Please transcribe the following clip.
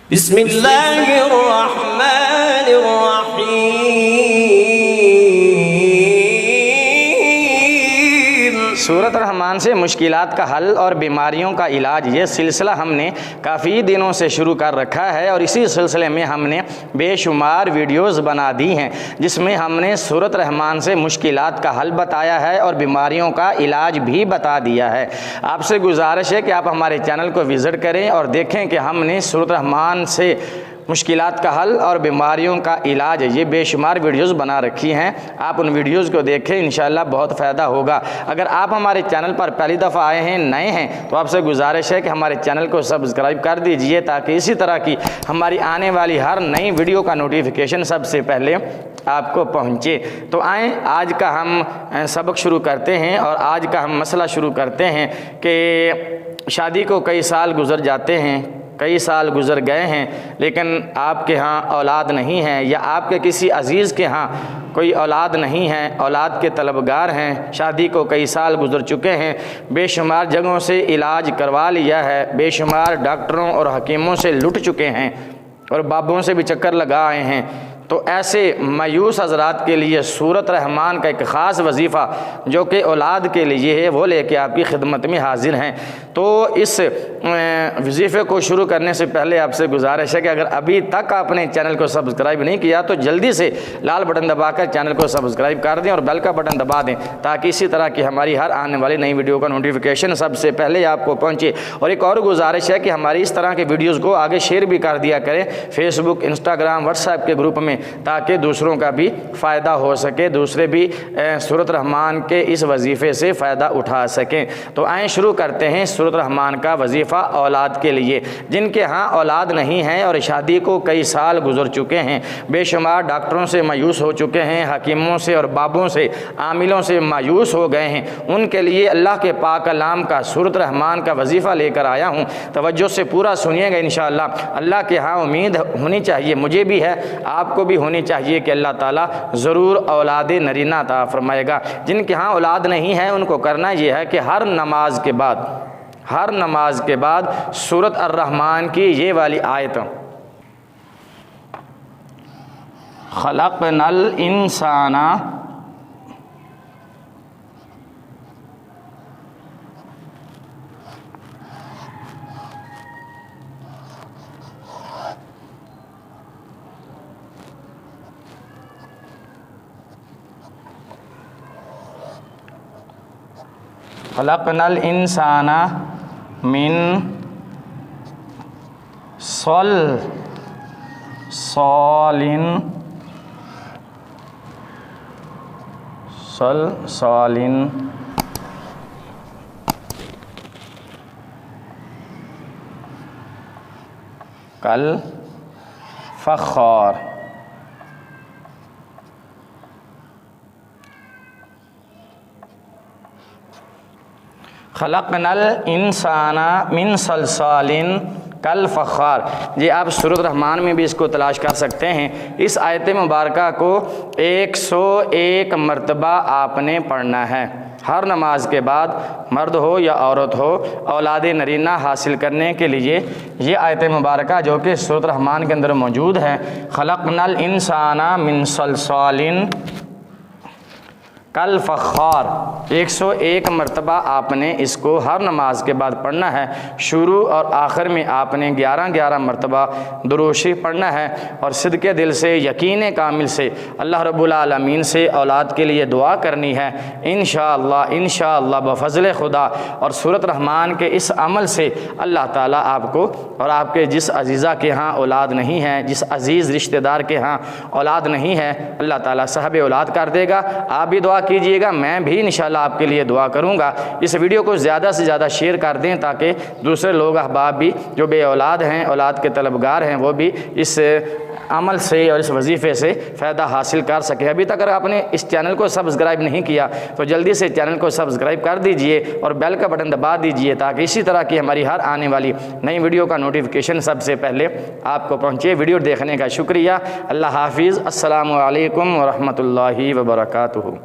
बिस्मिल्लाहिर्रहमानिर्रहीम। सूरत रहमान से मुश्किलात का हल और बीमारियों का इलाज, ये सिलसिला हमने काफ़ी दिनों से शुरू कर रखा है और इसी सिलसिले में हमने बेशुमार वीडियोस बना दी हैं जिसमें हमने सूरत रहमान से मुश्किलात का हल बताया है और बीमारियों का इलाज भी बता दिया है। आपसे गुजारिश है कि आप हमारे चैनल को विज़िट करें और देखें कि हमने सूरत रहमान से मुश्किलात का हल और बीमारियों का इलाज, ये बेशुमार वीडियोस बना रखी हैं। आप उन वीडियोस को देखें, इंशाअल्लाह बहुत फ़ायदा होगा। अगर आप हमारे चैनल पर पहली दफ़ा आए हैं, नए हैं, तो आपसे गुजारिश है कि हमारे चैनल को सब्सक्राइब कर दीजिए ताकि इसी तरह की हमारी आने वाली हर नई वीडियो का नोटिफिकेशन सबसे पहले आपको पहुँचे। तो आएँ, आज का हम सबक शुरू करते हैं और आज का हम मसला शुरू करते हैं कि शादी को कई साल गुजर जाते हैं, कई साल गुज़र गए हैं, लेकिन आपके यहाँ औलाद नहीं है या आपके किसी अज़ीज़ के यहाँ कोई औलाद नहीं है, औलाद के तलबगार हैं, शादी को कई साल गुज़र चुके हैं, बेशुमार जगहों से इलाज करवा लिया है, बेशुमार डॉक्टरों और हकीमों से लुट चुके हैं और बाबों से भी चक्कर लगा आए हैं। तो ऐसे मायूस हज़रात के लिए सूरत रहमान का एक ख़ास वजीफ़ा जो कि औलाद के लिए है, वो लेके आपकी खिदमत में हाजिर हैं। तो इस वजीफ़े को शुरू करने से पहले आपसे गुजारिश है कि अगर अभी तक आपने चैनल को सब्सक्राइब नहीं किया तो जल्दी से लाल बटन दबाकर चैनल को सब्सक्राइब कर दें और बेल का बटन दबा दें ताकि इसी तरह की हमारी हर आने वाली नई वीडियो का नोटिफिकेशन सबसे पहले आपको पहुँचे। और एक और गुजारिश है कि हमारी इस तरह के वीडियोज़ को आगे शेयर भी कर दिया करें फेसबुक, इंस्टाग्राम, व्हाट्सएप के ग्रुप में, ताकि दूसरों का भी फ़ायदा हो सके, दूसरे भी सूरत रहमान के इस वजीफ़े से फ़ायदा उठा सकें। तो आएँ शुरू करते हैं सूरत रहमान का वजीफ़ा औलाद के लिए। जिनके यहाँ औलाद नहीं है और शादी को कई साल गुजर चुके हैं, बेशुमार डॉक्टरों से मायूस हो चुके हैं, हकीमों से और बाबों से, आमिलों से मायूस हो गए हैं, उनके लिए अल्लाह के पाक कलाम का सूरत रहमान का वजीफ़ा लेकर आया हूँ। तवज्जो से पूरा सुनिएगा इंशाअल्लाह। अल्लाह के यहाँ उम्मीद होनी चाहिए, मुझे भी है, आपको भी होनी चाहिए कि अल्लाह ताला ज़रूर औलाद नरीना अता फरमाएगा। जिनके यहाँ औलाद नहीं है उनको करना यह है कि हर नमाज के बाद सूरत अर्रहमान की ये वाली आयत, खलक़नल इंसाना खलक़नल इंसाना मिन सलसालिन कल फ़ख़्ख़ार। खलक़नल इंसाना मिन सलसालिन कल फ़ख़्ख़ार। जी आप सूरत रहमान में भी इसको तलाश कर सकते हैं। इस आयत मुबारका को 101 मरतबा आपने पढ़ना है हर नमाज के बाद, मर्द हो या औरत हो, औलाद नरीना हासिल करने के लिए ये आयत मुबारका जो कि सूरत रहमान के अंदर मौजूद है, खलक़नल इंसाना मिन सलसालिन कल फ़ख़्ख़ार, 101 मरतबा आपने इसको हर नमाज के बाद पढ़ना है। शुरू और आखिर में आपने 11-11 मरतबा दुरूद शरीफ पढ़ना है और सिद्क़े दिल से, यकीन कामिल से अल्लाह रब्बुल आलमीन से औलाद के लिए दुआ करनी है। इंशाअल्लाह बफ़ज़ल खुदा और सूरत रहमान के इस अमल से अल्लाह ताला आपको और आपके जिस अजीज़ा के यहाँ औलाद नहीं है, जिस अजीज़ रिश्तेदार के यहाँ औलाद नहीं है, अल्लाह ताला साहब औलाद कर देगा। आप भी दुआ कीजिएगा, मैं भी इंशाअल्लाह आपके लिए दुआ करूँगा। इस वीडियो को ज़्यादा से ज़्यादा शेयर कर दें ताकि दूसरे लोग अहबाब भी जो बे औलाद हैं, औलाद के तलबगार हैं, वो भी इस अमल से और इस वजीफ़े से फ़ायदा हासिल कर सके। अभी तक अगर आपने इस चैनल को सब्सक्राइब नहीं किया तो जल्दी से चैनल को सब्सक्राइब कर दीजिए और बेल का बटन दबा दीजिए ताकि इसी तरह की हमारी हर आने वाली नई वीडियो का नोटिफिकेशन सबसे पहले आपको पहुँचे। वीडियो देखने का शुक्रिया। अल्लाह हाफिज़। अस्सलामु अलैकुम व रहमतुल्लाहि व बरकातुहू।